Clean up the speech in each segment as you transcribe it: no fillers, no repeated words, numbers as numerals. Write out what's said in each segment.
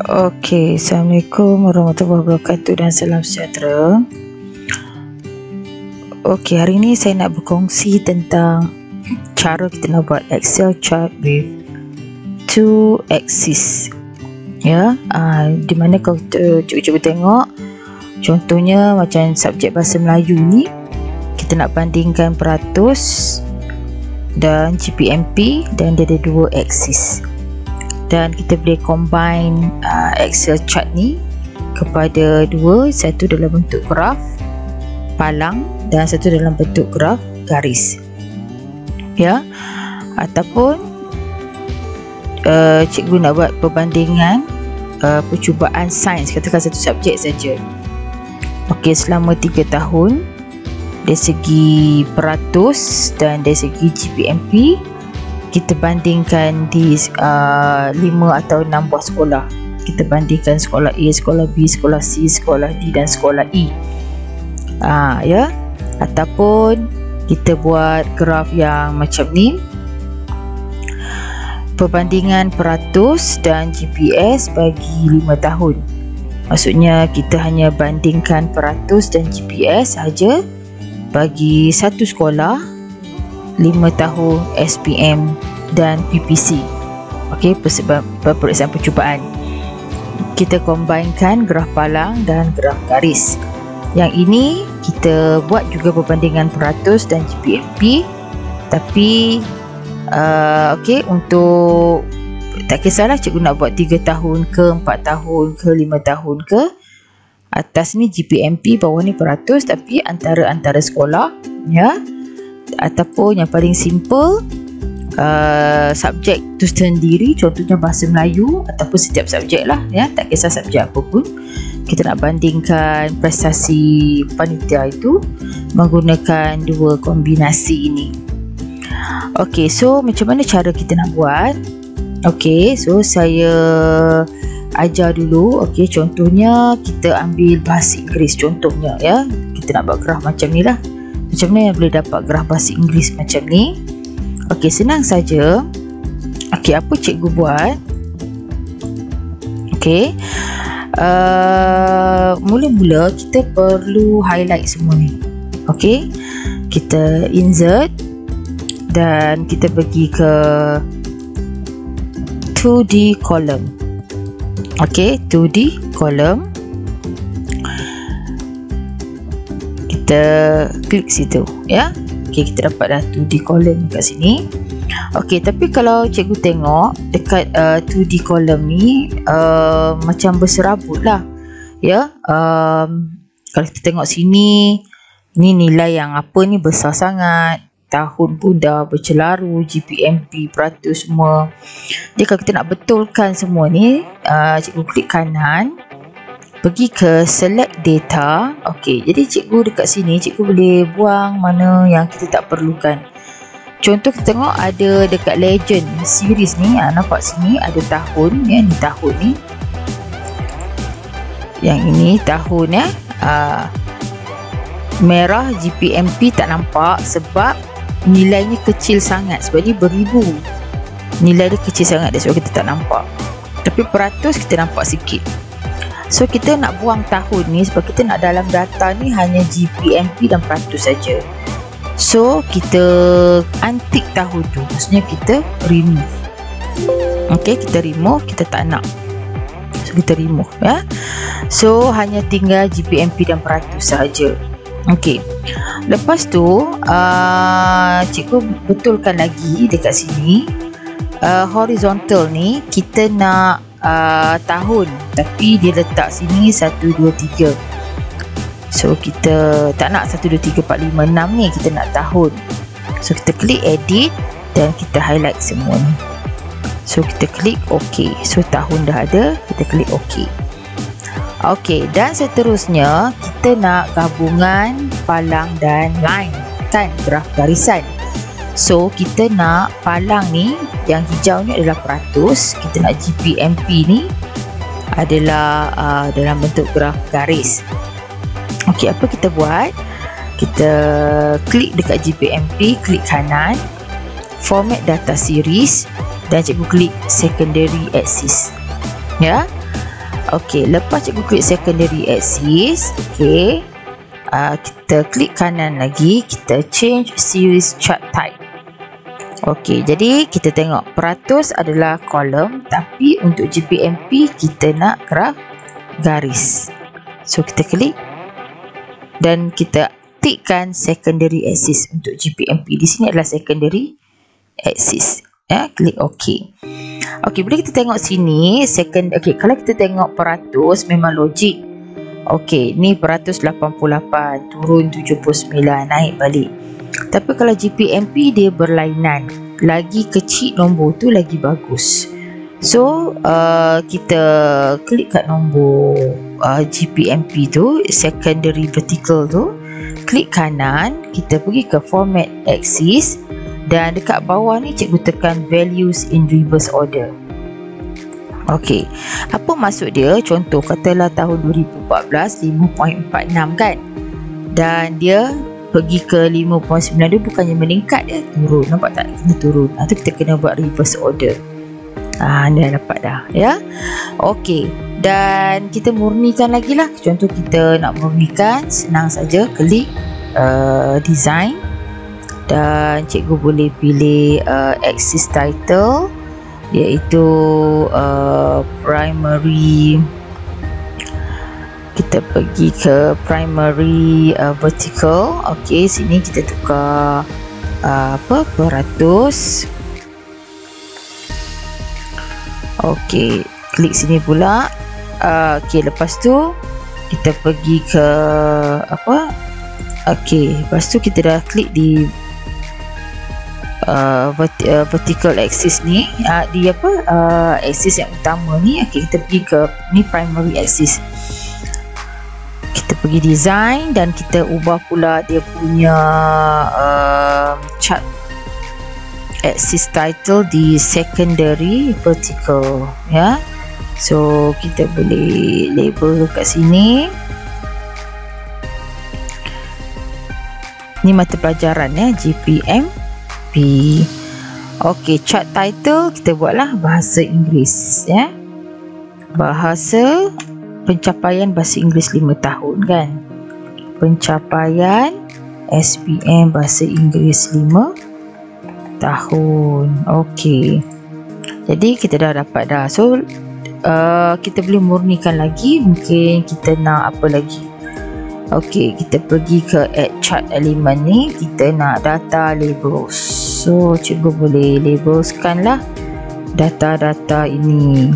Okey, Assalamualaikum warahmatullahi wabarakatuh dan salam sejahtera. Okey, hari ini saya nak berkongsi tentang cara kita nak buat Excel chart with 2 axis. Ya, di mana kalau kita cuba tengok, contohnya macam subjek bahasa Melayu ni, kita nak bandingkan peratus dan GPMP dan dia ada 2 axis. Dan kita boleh combine Excel chart ni kepada dua, satu dalam bentuk graf palang dan satu dalam bentuk graf garis, ya. Ataupun cikgu nak buat perbandingan percubaan sains, katakan satu subjek saja. Okey, selama 3 tahun dari segi peratus dan dari segi GPMP, kita bandingkan di 5 atau 6 buah sekolah. Kita bandingkan sekolah A, sekolah B, sekolah C, sekolah D dan sekolah E. Ya. Ataupun kita buat graf yang macam ni, perbandingan peratus dan GPS bagi 5 tahun. Maksudnya kita hanya bandingkan peratus dan GPS saja bagi satu sekolah 5 tahun SPM dan PPC. Okey, peperiksaan percubaan. Kita combinekan graf palang dan graf garis. Yang ini kita buat juga perbandingan peratus dan GPMP, tapi okey, untuk tak kisahlah cikgu nak buat 3 tahun ke 4 tahun ke 5 tahun ke, atas ni GPMP, bawah ni peratus, tapi antara sekolah, ya. Ataupun yang paling simple, subjek tu sendiri, contohnya bahasa Melayu ataupun setiap subjek lah, ya, tak kisah subjek apa pun, kita nak bandingkan prestasi panitia itu menggunakan dua kombinasi ini. Okey, so macam mana cara kita nak buat? Okey, so saya ajar dulu. Okey, contohnya kita ambil bahasa Inggeris contohnya, ya. Kita nak buat graf macam ni lah. Macam mana yang boleh dapat graf bahasa Inggeris macam ni? Okey, senang saja. Okey, apa cikgu buat? Okey, mula-mula kita perlu highlight semua ni. Okey, kita insert dan kita pergi ke 2D column. Okey, 2D column, kita klik situ, ya. Okey, kita dapat dah 2D column kat sini. Okey, tapi kalau cikgu tengok dekat 2D column ni macam berserabut lah, ya. Kalau kita tengok sini, ni nilai yang apa ni besar sangat, tahun pun dah bercelaru, GPMP, peratus semua. Jadi kalau kita nak betulkan semua ni, cikgu klik kanan, pergi ke select data. Okey, jadi cikgu dekat sini, cikgu boleh buang mana yang kita tak perlukan. Contoh kita tengok ada dekat legend series ni, nampak sini ada tahun, ya, ni tahun ni. Yang ini tahun, ya. Merah GPMP tak nampak sebab nilainya kecil sangat, sebab ni beribu. Nilai dia kecil sangat, sebab kita tak nampak. Tapi peratus kita nampak sikit. So kita nak buang tahun ni sebab kita nak dalam data ni hanya GPMP dan peratus saja. So kita untick tahun tu, maksudnya kita remove. Okey, kita remove, kita tak nak. So kita remove, ya. So hanya tinggal GPMP dan peratus saja. Okey. Lepas tu cikgu betulkan lagi dekat sini. Horizontal ni kita nak tahun, tapi dia letak sini 1, 2, 3. So kita tak nak 1, 2, 3, 4, 5, 6 ni, kita nak tahun. So kita klik edit dan kita highlight semua ni. So kita klik OK. So tahun dah ada, kita klik OK. Okey, dan seterusnya kita nak gabungan palang dan line, kan, graf garisan. So kita nak palang ni, yang hijau ni adalah peratus, kita nak GPMP ni adalah dalam bentuk graf garis. Okey, apa kita buat? Kita klik dekat GPMP, klik kanan, format data series dan cikgu klik secondary axis, ya. Okey, lepas cikgu klik secondary axis, okey, kita klik kanan lagi, kita change series chart type. Okey, jadi kita tengok peratus adalah kolom, tapi untuk GPMP kita nak graf garis. So kita klik dan kita tikkan secondary axis untuk GPMP. Di sini adalah secondary axis. Ya, klik OK. Okey, bila kita tengok sini okey, kalau kita tengok peratus memang logik. Okey, ni peratus 88, turun 79, naik balik. Tapi kalau GPMP dia berlainan, lagi kecil nombor tu lagi bagus. So kita klik kat nombor GPMP tu, secondary vertical tu, klik kanan, kita pergi ke format axis dan dekat bawah ni cikgu tekan values in reverse order. Okey, apa maksud dia? Contoh katalah tahun 2014 5.46 kan, dan dia pergi ke 5.9, dia bukannya meningkat, dia turun. Nampak tak? Kena turun. Tu kita kena buat reverse order. Dah dapat dah ya. Okey, dan kita murnikan lagi lah. Contoh kita nak murnikan, senang saja, klik design dan cikgu boleh pilih axis title, iaitu primary. Kita pergi ke primary vertical. Okey, sini kita tukar peratus. Okey, klik sini pula. Okey, lepas tu kita pergi ke okey, lepas tu kita dah klik di vertical axis ni, di axis yang utama ni. Okey, kita pergi ke ni primary axis. Kita pergi design dan kita ubah pula dia punya chart axis title di secondary vertical ya. So kita boleh label kat sini. Ni mata pelajaran ya, GPMP. Okey, chart title kita buatlah bahasa Inggeris ya. Bahasa pencapaian bahasa Inggeris 5 tahun kan. Pencapaian SPM bahasa Inggeris 5 tahun. Okey. Jadi kita dah dapat dah. So kita boleh murnikan lagi. Mungkin kita nak apa lagi. Okey, kita pergi ke add chart element ni. Kita nak data labels. So cikgu boleh labelskan lah data-data ini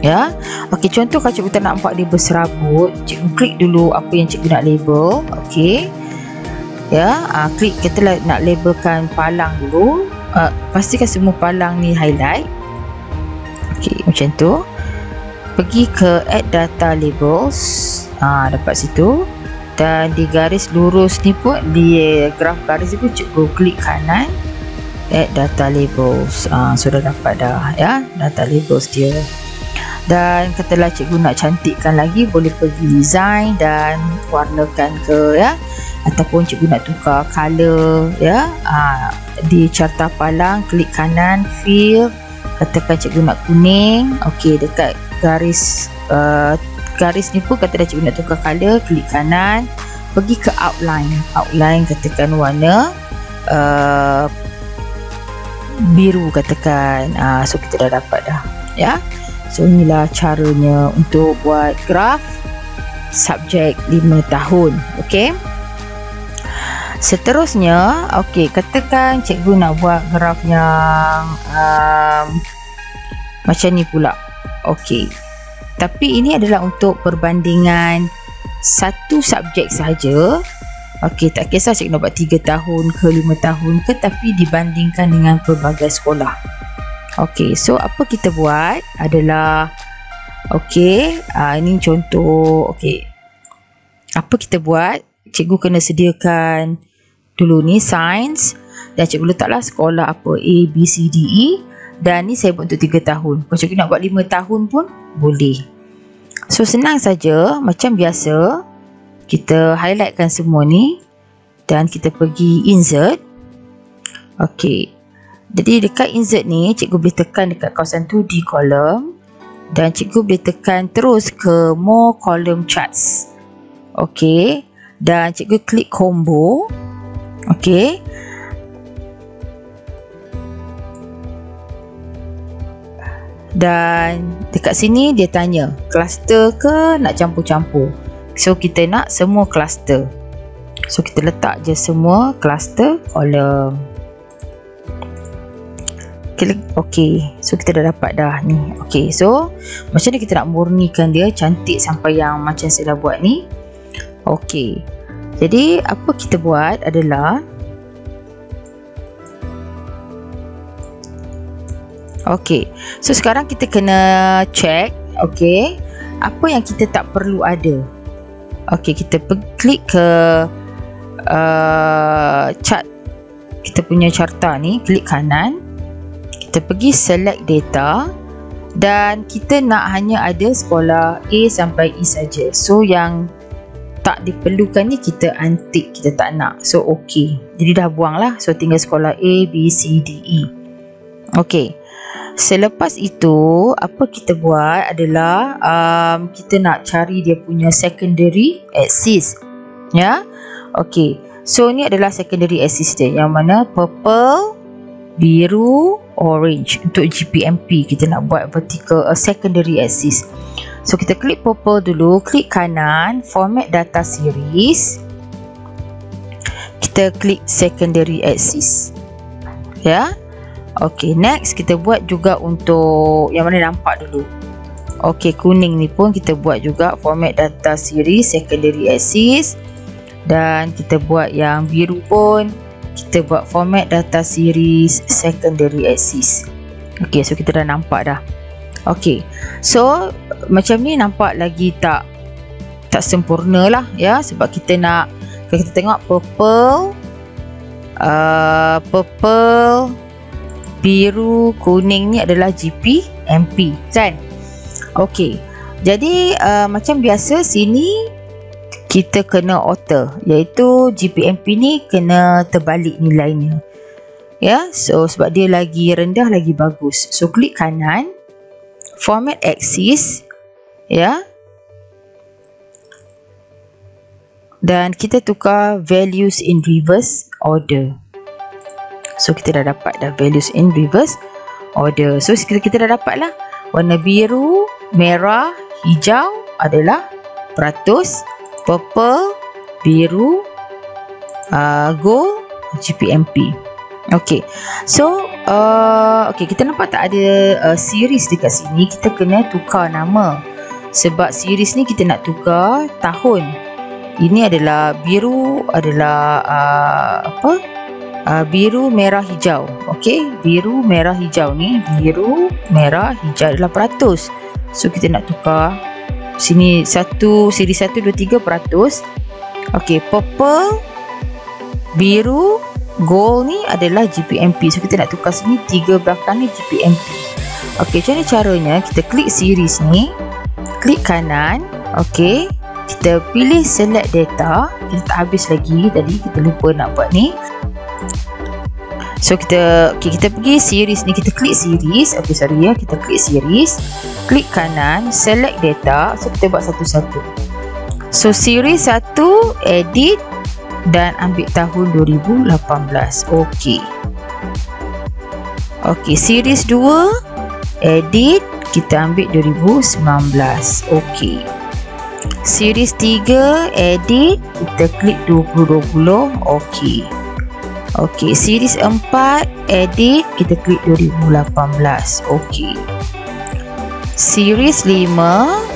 ya. Okey, contoh kalau cikgu tak nampak dia berserabut, cikgu klik dulu apa yang cikgu nak label. Okey ya, klik, kita nak labelkan palang dulu. Pastikan semua palang ni highlight. Okey, macam tu. Pergi ke add data labels. Dapat situ. Dan di garis lurus ni pun, di graf garis ni pun cikgu klik kanan, add data labels. Sudah dapat dah ya, data labels dia. Dan katalah cikgu nak cantikkan lagi, boleh pergi design dan warnakan ke ya, ataupun cikgu nak tukar color ya. Di carta palang, klik kanan, fill, katakan cikgu nak kuning. Okey, dekat garis garis ni pun katalah cikgu nak tukar color, klik kanan, pergi ke outline, katakan warna biru katakan. So kita dah dapat dah ya. So inilah caranya untuk buat graf subjek 5 tahun. Okey, seterusnya, okey, katakan cikgu nak buat graf yang macam ni pula. Okey, tapi ini adalah untuk perbandingan satu subjek sahaja. Okey, tak kisah cikgu nak buat 3 tahun ke 5 tahun ke, tapi dibandingkan dengan pelbagai sekolah. Okey, so apa kita buat adalah, okey, ini contoh. Okey, apa kita buat? Cikgu kena sediakan dulu ni sains, dan cikgu letaklah sekolah apa, A, B, C, D, E, dan ni saya buat untuk 3 tahun. Kalau cikgu nak buat 5 tahun pun boleh. So senang saja, macam biasa. Kita highlightkan semua ni dan kita pergi insert. Okey, jadi dekat insert ni cikgu boleh tekan dekat kawasan tu di kolom. dan cikgu boleh tekan terus ke more column charts. Okey, dan cikgu klik combo. Okey, dan dekat sini dia tanya cluster ke nak campur-campur. So kita nak semua cluster, so kita letak je semua cluster column. Okey, so kita dah dapat dah ni. Okey, so macam ni kita nak murnikan dia cantik sampai yang macam saya dah buat ni. Okey, jadi apa kita buat adalah, okey, so sekarang kita kena check, okey, apa yang kita tak perlu ada. Okey, kita klik ke chart, kita punya carta ni, klik kanan, kita pergi select data, dan kita nak hanya ada sekolah A sampai E saja. So yang tak diperlukan ni kita untick, kita tak nak. So okey, jadi dah buang lah. So tinggal sekolah A, B, C, D, E. Okey, selepas itu apa kita buat adalah kita nak cari dia punya secondary axis, ya. Okey, so ni adalah secondary axis dia, yang mana purple, biru, orange. Untuk GPMP kita nak buat vertical secondary axis. So kita klik purple dulu, klik kanan, format data series, kita klik secondary axis, ya. Okey, next kita buat juga untuk yang mana nampak dulu. Okey, kuning ni pun kita buat juga format data series secondary axis, dan kita buat yang biru pun kita buat format data series secondary axis. Okey, so kita dah nampak dah. Okey, so macam ni nampak lagi tak sempurna lah, ya, sebab kita nak, kalau kita tengok purple, biru, kuning ni adalah GPMP, kan? Okey, jadi macam biasa sini kita kena alter, iaitu GPMP ni kena terbalik nilainya, ya. So sebab dia lagi rendah lagi bagus. So klik kanan, format axis, ya, dan kita tukar values in reverse order. So kita dah dapat dah values in reverse order. So kita dah dapat lah warna biru, merah, hijau adalah peratus, purple, biru, gold, GPMP. Okey, so okey, kita nampak tak ada series dekat sini. Kita kena tukar nama, sebab series ni kita nak tukar tahun. Ini adalah biru, adalah biru, merah, hijau. Okey, biru, merah, hijau ni, biru, merah, hijau adalah peratus. So kita nak tukar sini siri 1, 2, 3 peratus. Okey, purple, biru, gold ni adalah GPMP. So kita nak tukar sini 3 belakang ni GPMP. Okey, macam ni caranya. Kita klik series ni, klik kanan. Okey, kita pilih select data. Kita tak habis lagi, tadi kita lupa nak buat ni. So kita pergi series ni, kita klik series. Okey, sorry ya, kita klik series, klik kanan, select data. So kita buat satu-satu. So series 1 edit dan ambil tahun 2018. Okey. Okey, series 2 edit, kita ambil 2019. Okey. Series 3 edit, kita klik 2020. Okey. Okey, series 4 edit, kita klik 2018. Okey. Series 5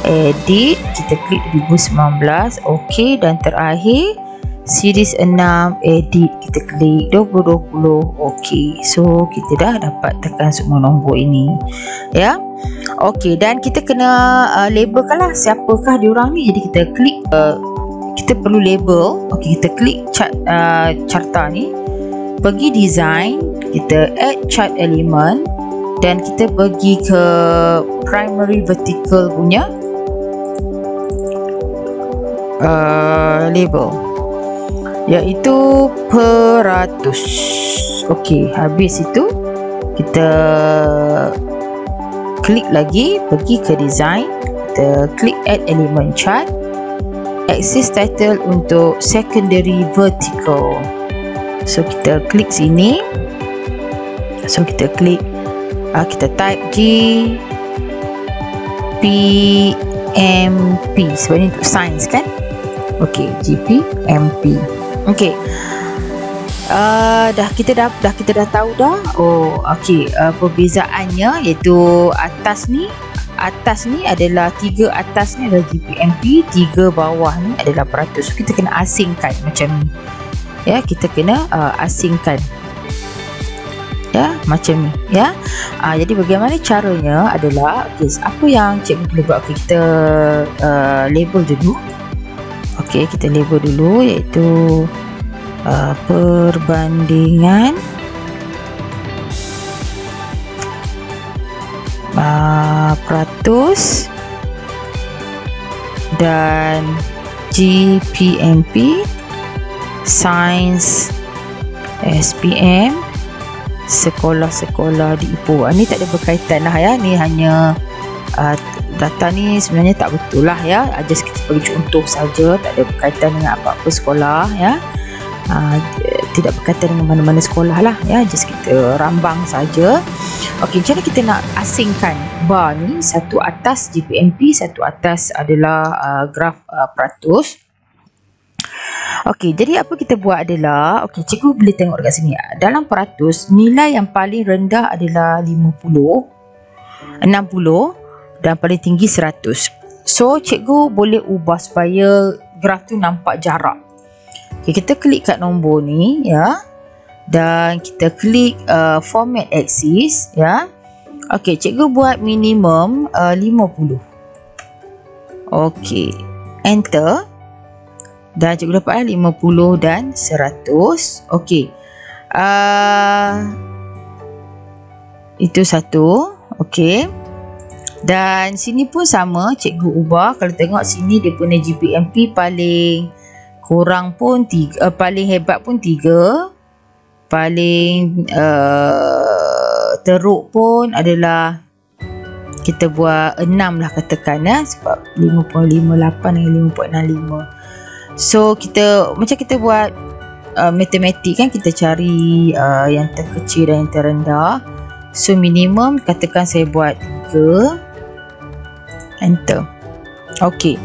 edit, kita klik 2019. Okey, dan terakhir series 6 edit, kita klik 2020. Okey, so kita dah dapat tekan semua nombor ini, ya. Okey, dan kita kena labelkan lah siapakah diorang ni. Jadi kita klik, kita perlu label. Okey, kita klik carta ni, pergi design, kita add chart element, dan kita pergi ke primary vertical punya label, iaitu peratus. Okey, habis itu kita klik lagi, pergi ke design, kita klik add element chart, axis title untuk secondary vertical. So kita klik sini, so kita klik, kita type GPMP sebenarnya untuk science kan. Okey, GPMP. Okey, kita dah tahu dah. Oh, okey, perbezaannya iaitu atas ni adalah 3 atas ni adalah GPMP, 3 bawah ni adalah peratus. So, kita kena asingkan macam ni. Ya, kita kena asingkan. Ya, macam ni. Ya. Jadi bagaimana caranya adalah, okey, apa yang cikgu boleh buat? Okay, kita label dulu. Okey, kita label dulu iaitu perbandingan peratus dan GPMP Sains SPM sekolah-sekolah di Ipoh. Ni tak ada berkaitan lah ya, ni hanya data ni sebenarnya tak betul lah ya, just kita bagi contoh saja, tak ada berkaitan dengan apa-apa sekolah ya. Tidak berkaitan dengan mana-mana sekolah lah ya, just kita rambang saja. Okey, macam mana kita nak asingkan bar ni? Satu atas GPMP, satu atas adalah graf peratus. Okey, jadi apa kita buat adalah, okey, cikgu boleh tengok dekat sini. Dalam peratus, nilai yang paling rendah adalah 50, 60 dan paling tinggi 100. So, cikgu boleh ubah supaya graf tu nampak jarak. Okay, kita klik kat nombor ni ya, dan kita klik format axis ya. Okey, cikgu buat minimum 50. Okey, enter, dan cikgu dapatlah 50 dan 100. Okey, itu satu. Okey, dan sini pun sama, cikgu ubah. Kalau tengok sini dia punya GPMP paling kurang pun 3, paling hebat pun 3, paling teruk pun adalah kita buat 6 lah katakan ya, sebab 5.58 dengan 5.65. So kita macam kita buat matematik kan, kita cari yang terkecil dan yang terendah. So minimum katakan saya buat 3, enter. Okey,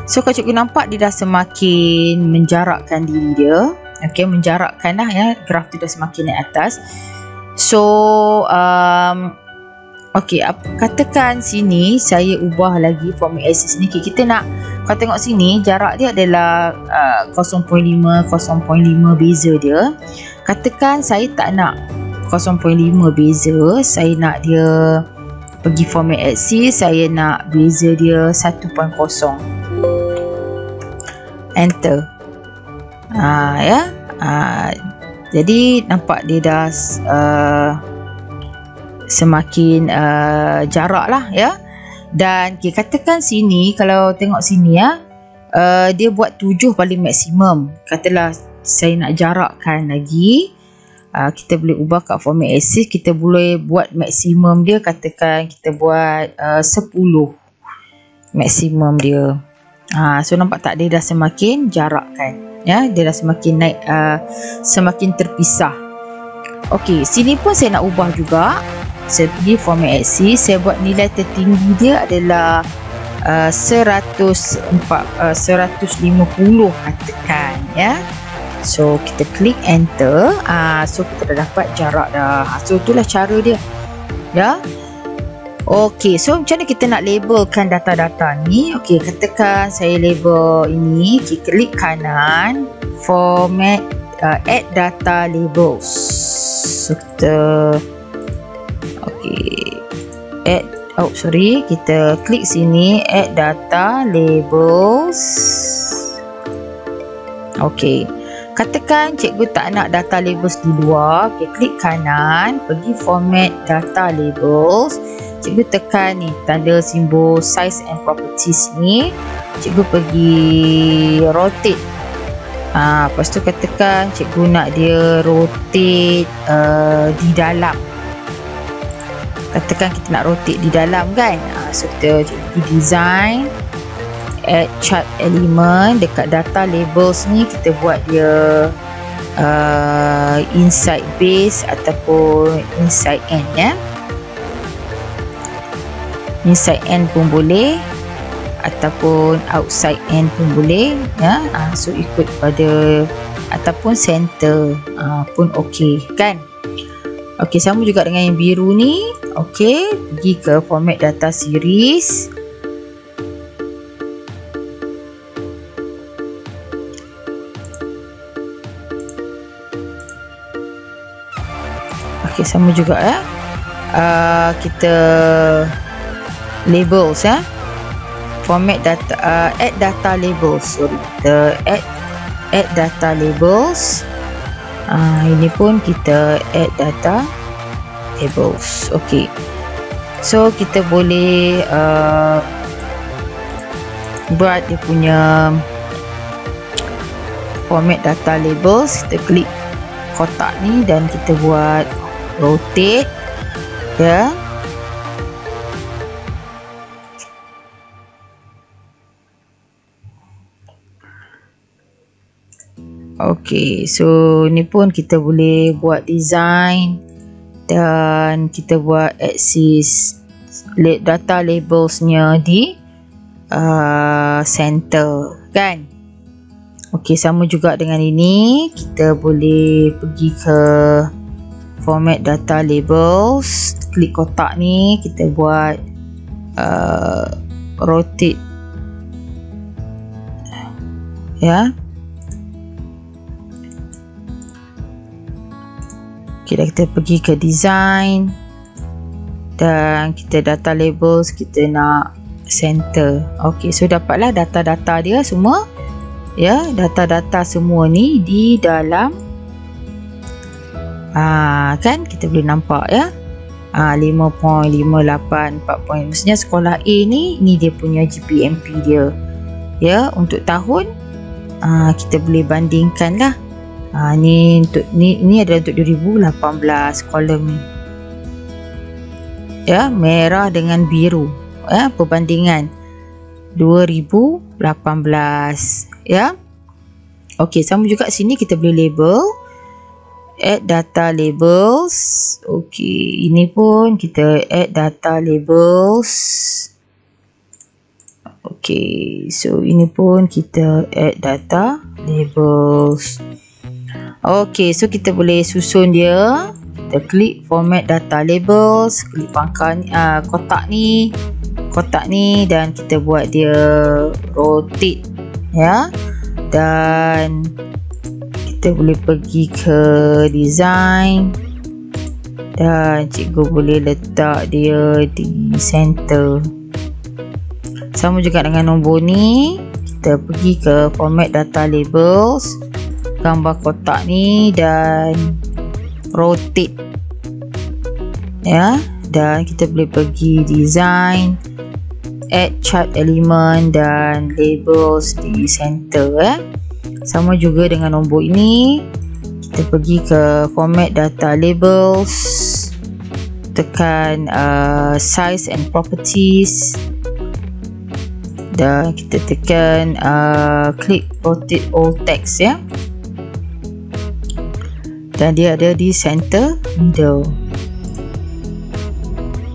so kalau cikgu nampak dia dah semakin menjarakkan diri dia. Okey, menjarakkan lah ya, graf tu dah semakin naik atas. So okey, katakan sini saya ubah lagi format axis ni. Okay, kita nak, kalau tengok sini jarak dia adalah 0.5 beza dia. Katakan saya tak nak 0.5 beza, saya nak dia pergi format axis, saya nak beza dia 1.0. Enter. Ya. Jadi nampak dia dah semakin jarak lah ya. Dan okay, katakan sini, kalau tengok sini ya, dia buat 7 paling maksimum. Katalah saya nak jarakkan lagi, kita boleh ubah kat format axis, kita boleh buat maksimum dia, katakan kita buat 10 maksimum dia. So nampak tak, dia dah semakin jarakkan ya, dia dah semakin naik, semakin terpisah. Okey, sini pun saya nak ubah juga. Saya pergi format axis, saya buat nilai tertinggi dia adalah 150 katakan ya. So kita klik enter, so kita dah dapat jarak dah. So itulah cara dia ya. Okey, so macam mana kita nak labelkan data-data ni? Okey, katakan saya label ini, kita klik kanan, format, add data labels. So kita add, kita klik sini, add data labels. Okey, katakan cikgu tak nak data labels di luar. Okay, klik kanan, pergi format data labels. Cikgu tekan ni tanda simbol size and properties ni, cikgu pergi rotate. Lepas tu katakan cikgu nak dia rotate di dalam. katakan kita nak rotate di dalam kan. So kita pergi design, add chart element, dekat data labels ni kita buat dia inside base ataupun inside end ya. Inside end pun boleh ataupun outside end pun boleh ya. So ikut pada ataupun center pun okey kan. Okey, sama juga dengan yang biru ni. Okey, pergi ke format data series. Okey, sama juga ya. Kita labels ya. Format data, add data labels. Sorry, kita add data labels. Ini pun kita add data labels. Okey, so kita boleh buat dia punya format data labels. Kita klik kotak ni dan kita buat rotate ya. Okey, so ni pun kita boleh buat design dan kita buat axis data labelsnya di center kan. Okey, sama juga dengan ini, kita boleh pergi ke format data labels, klik kotak ni, kita buat rotate ya. Okay, kita pergi ke design dan kita data labels, kita nak center. Ok, so dapatlah data-data dia semua ya. Data-data semua ni di dalam kan kita boleh nampak ya. 5.58 4 point. Maksudnya sekolah A ni dia punya GPMP dia ya. Untuk tahun kita boleh bandingkan lah. Ni adalah untuk 2018 kolom ni ya, merah dengan biru ya, perbandingan 2018 ya. Okey, sama juga sini kita boleh label, add data labels. Okey, ini pun kita add data labels. Okey, so ini pun kita add data labels. Okey, so kita boleh susun dia. Kita klik format data labels, klik pangkal kotak ni dan kita buat dia rotate ya. Dan kita boleh pergi ke design dan cikgu boleh letak dia di center. Sama juga dengan nombor ni, kita pergi ke format data labels, gambar kotak ni dan rotate ya. Dan kita boleh pergi design, add chart element dan labels di center ya. Sama juga dengan nombor ini, kita pergi ke format data labels, tekan size and properties dan kita tekan klik rotate all text ya. Dan dia ada di center middle.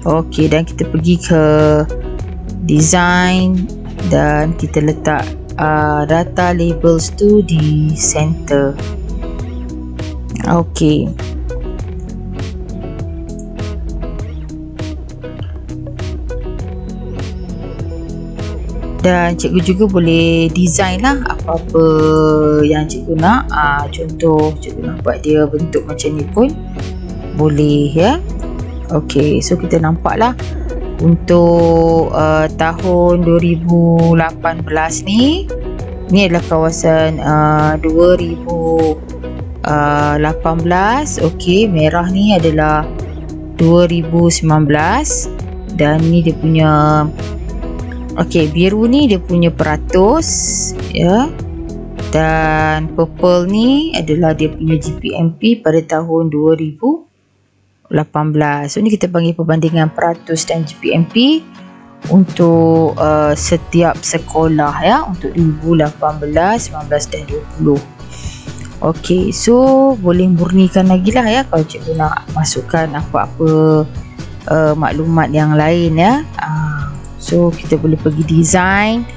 Okey, dan kita pergi ke design dan kita letak data labels tu di center. Okey. Dan cikgu juga boleh design lah apa-apa yang cikgu nak. Contoh cikgu nak buat dia bentuk macam ni pun boleh ya. Okey, so kita nampak lah untuk tahun 2018 ni adalah kawasan 2018. Okey, merah ni adalah 2019 dan ni dia punya. Okey, biru ni dia punya peratus ya. Dan purple ni adalah dia punya GPMP pada tahun 2018 So ni kita panggil perbandingan peratus dan GPMP untuk setiap sekolah ya, untuk 2018, 19 dan 20. Okey, so boleh murnikan lagi lah ya kalau cikgu nak masukkan apa-apa maklumat yang lain ya. So kita boleh pergi design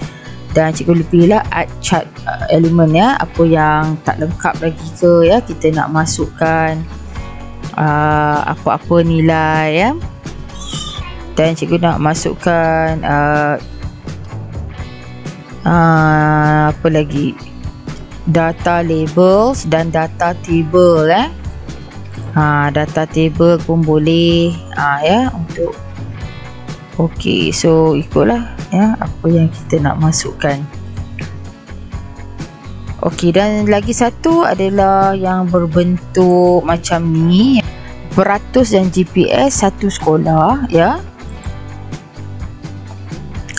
dan cikgu boleh pilih lah add chart elemen ya, apa yang tak lengkap lagi ke ya, kita nak masukkan apa-apa nilai ya, dan cikgu nak masukkan apa lagi, data labels dan data table data table pun boleh ya untuk. Okey, so ikutlah ya apa yang kita nak masukkan. Okey, dan lagi satu adalah yang berbentuk macam ni, peratus dan GPS satu sekolah ya.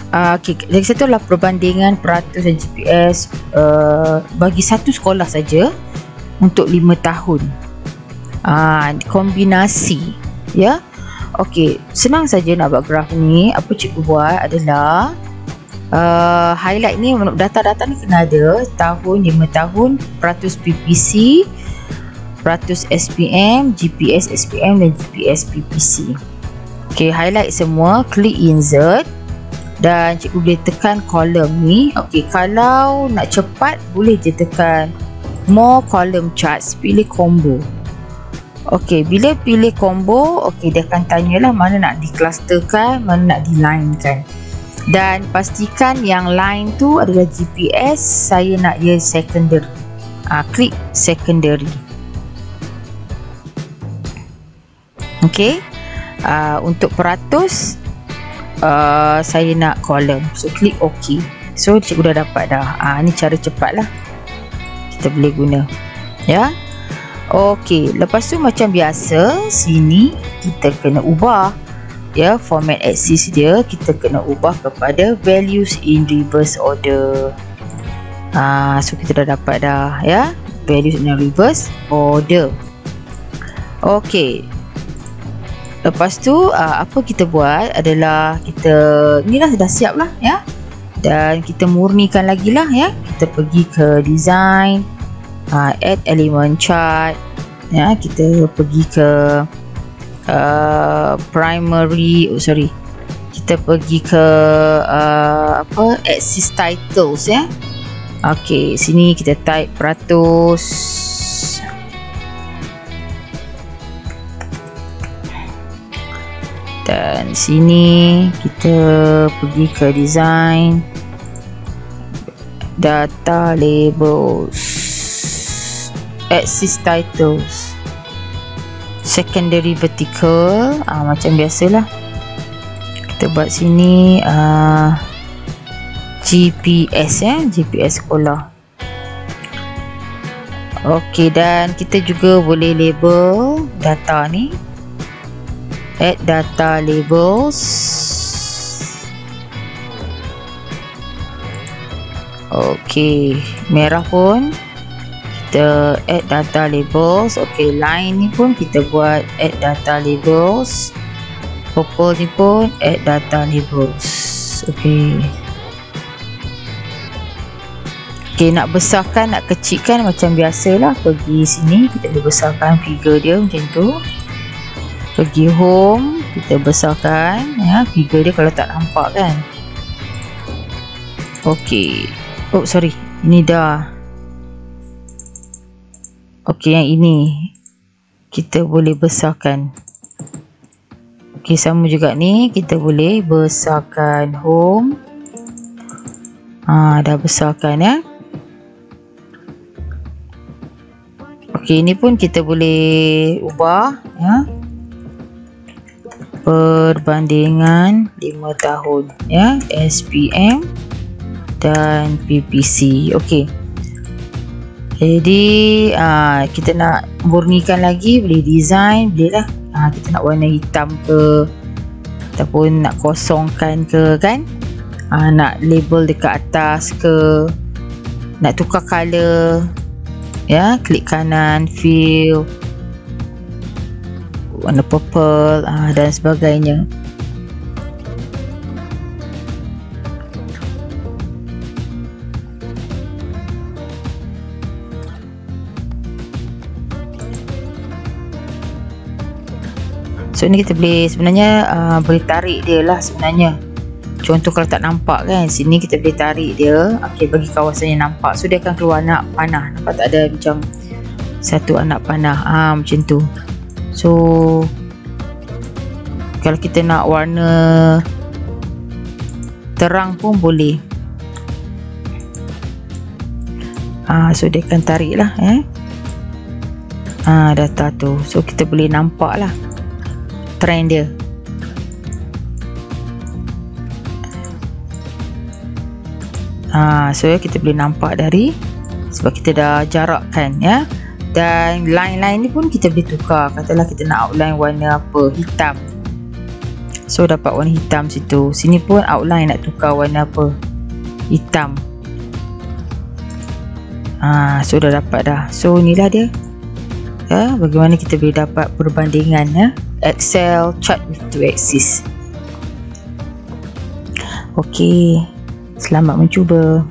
Okay, lagi satu adalah perbandingan peratus dan GPS bagi satu sekolah saja untuk 5 tahun. Kombinasi ya. Okey, senang saja nak buat graf ni. Apa cikgu buat adalah highlight ni, data-data ni kena ada tahun, 5 tahun, peratus PPC, peratus SPM, GPS SPM dan GPS PPC. Okey, highlight semua, klik insert dan cikgu boleh tekan column ni. Okey, kalau nak cepat boleh je tekan more column charts, pilih combo. Okey, bila pilih combo, okey dia akan tanyalah mana nak diklusterkan, mana nak di-linekan. Dan pastikan yang line tu adalah GPS, saya nak dia secondary. Klik secondary. Okey. Untuk peratus saya nak column, so klik OK. So cikgu dah dapat dah. Ni cara cepat lah kita boleh guna ya. Okey, lepas tu macam biasa sini kita kena ubah ya, format axis dia kita kena ubah kepada values in reverse order. So kita dah dapat dah ya, values in reverse order. Okey, lepas tu apa kita buat adalah kita ni dah siap lah ya, dan kita murnikan lagi lah ya. Kita pergi ke design, add element chart ya, kita pergi ke primary, kita pergi ke axis titles ya. Okey, sini kita type peratus, dan sini kita pergi ke design, data labels, axis titles, secondary vertical, macam biasalah kita buat sini GPS ya, GPS sekolah. Okey, dan kita juga boleh label data ni, add data labels. Okey, merah pun kita add data labels. Okey, line ni pun kita buat add data labels. Purple ni pun add data labels. Okey. Okey, nak besarkan, nak kecilkan macam biasalah. Pergi sini kita boleh besarkan figure dia macam tu. Pergi home, kita besarkan ya, figure dia kalau tak nampak kan. Okey. Oh sorry, ini dah. Okey, yang ini kita boleh besarkan. Okey, sama juga ni kita boleh besarkan home. Dah besarkan ya. Okey, ini pun kita boleh ubah ya. Perbandingan 5 tahun ya, SPM dan PPC. Okey. Jadi kita nak murnikan lagi, boleh design, boleh lah. Kita nak warna hitam ke, ataupun nak kosongkan ke kan, nak label dekat atas ke, nak tukar color ya, klik kanan fill, warna purple dan sebagainya. So ni kita boleh sebenarnya boleh tarik dia lah sebenarnya. Contoh kalau tak nampak kan, sini kita boleh tarik dia. Okey, bagi kawasan yang nampak. So dia akan keluar anak panah. Nampak tak ada macam satu anak panah macam tu. So kalau kita nak warna terang pun boleh. So dia akan tarik lah data tu. So kita boleh nampak lah trend dia. So kita boleh nampak dari, sebab kita dah jarakkan ya. Dan line-line ni pun kita boleh tukar. Katalah kita nak outline warna apa, hitam. So dapat warna hitam situ. Sini pun outline nak tukar warna apa, hitam. So dah dapat dah. So inilah dia bagaimana kita boleh dapat perbandingan Excel chart with 2 axis. Okey, selamat mencuba.